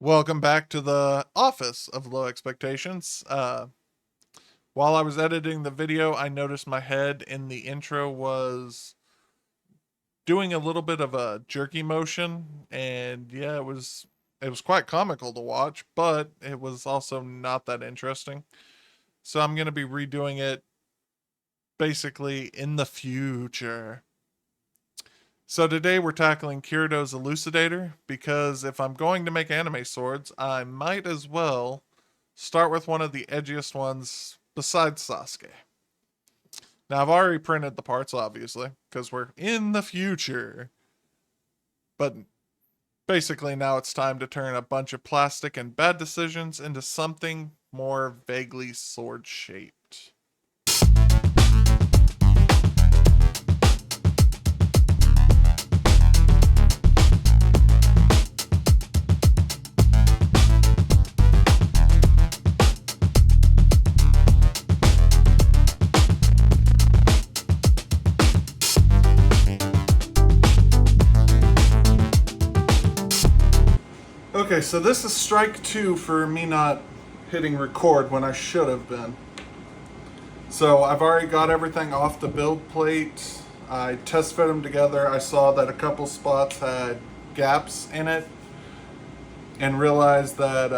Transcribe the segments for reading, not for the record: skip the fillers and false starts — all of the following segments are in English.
Welcome back to the office of Low Expectations. While I was editing the video, I noticed my head in the intro was doing a little bit of a jerky motion, and yeah, it was quite comical to watch, but it was also not that interesting. So I'm going to be redoing it basically in the future. So today we're tackling Kirito's Elucidator, because if I'm going to make anime swords, I might as well start with one of the edgiest ones besides Sasuke. Now I've already printed the parts, obviously, because we're in the future. But basically now it's time to turn a bunch of plastic and bad decisions into something more vaguely sword shaped. Okay, so this is strike two for me not hitting record when I should have been. So I've already got everything off the build plate. I test fit them together. I saw that a couple spots had gaps in it and realized that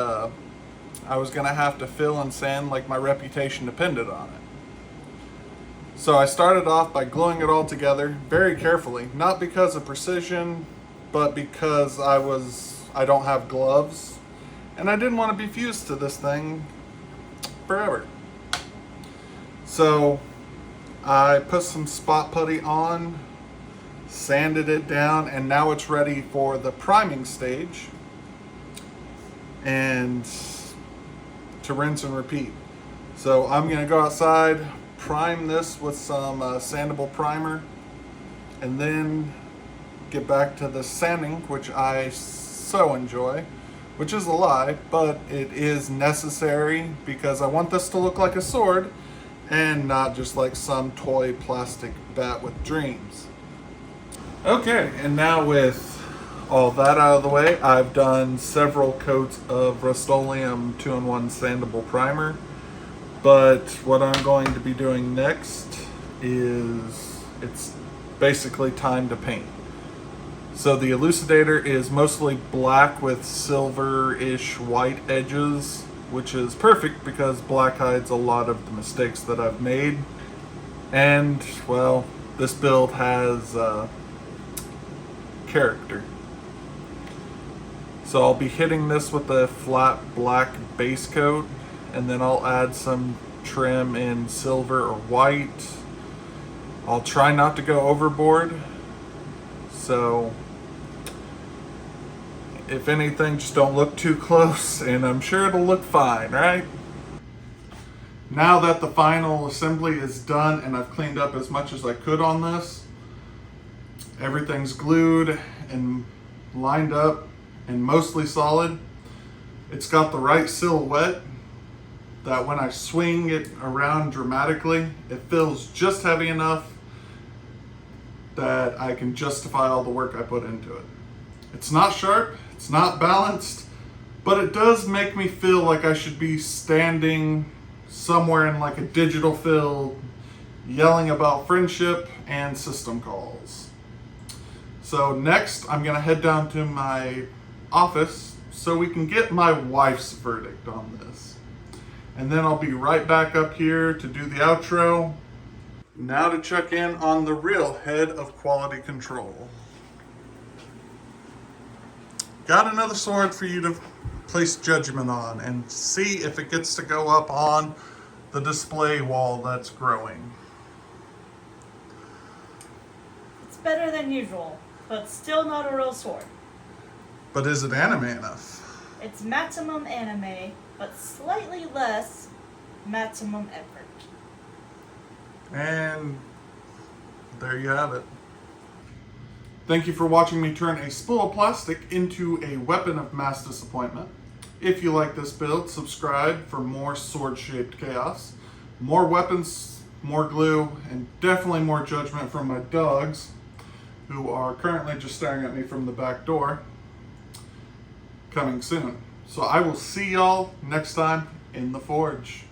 I was going to have to fill and sand like my reputation depended on it. So I started off by gluing it all together very carefully, not because of precision, but because I don't have gloves, and I didn't want to be fused to this thing forever. So I put some spot putty on, sanded it down, and now it's ready for the priming stage and to rinse and repeat. So I'm going to go outside, prime this with some sandable primer, and then get back to the sanding, which I so enjoy, which is a lie, but it is necessary because I want this to look like a sword and not just like some toy plastic bat with dreams. Okay, and now with all that out of the way, I've done several coats of Rust-Oleum 2-in-1 sandable primer, but what I'm going to be doing next is it's basically time to paint. So the Elucidator is mostly black with silver-ish white edges, which is perfect because black hides a lot of the mistakes that I've made. And, well, this build has character. So I'll be hitting this with a flat black base coat, and then I'll add some trim in silver or white. I'll try not to go overboard. So if anything, just don't look too close, and I'm sure it'll look fine, right? Now that the final assembly is done and I've cleaned up as much as I could on this, everything's glued and lined up and mostly solid. It's got the right silhouette that when I swing it around dramatically, it feels just heavy enough that I can justify all the work I put into it. It's not sharp, it's not balanced, but it does make me feel like I should be standing somewhere in like a digital field yelling about friendship and system calls. So next I'm gonna head down to my office so we can get my wife's verdict on this. And then I'll be right back up here to do the outro. Now to check in on the real head of quality control. Got another sword for you to place judgment on and see if it gets to go up on the display wall that's growing. It's better than usual, but still not a real sword. But is it anime enough? It's maximum anime, but slightly less maximum effort. And there you have it. Thank you for watching me turn a spool of plastic into a weapon of mass disappointment. If you like this build, subscribe for more sword-shaped chaos, more weapons, more glue, and definitely more judgment from my dogs, who are currently just staring at me from the back door. Coming soon. So I will see y'all next time in the forge.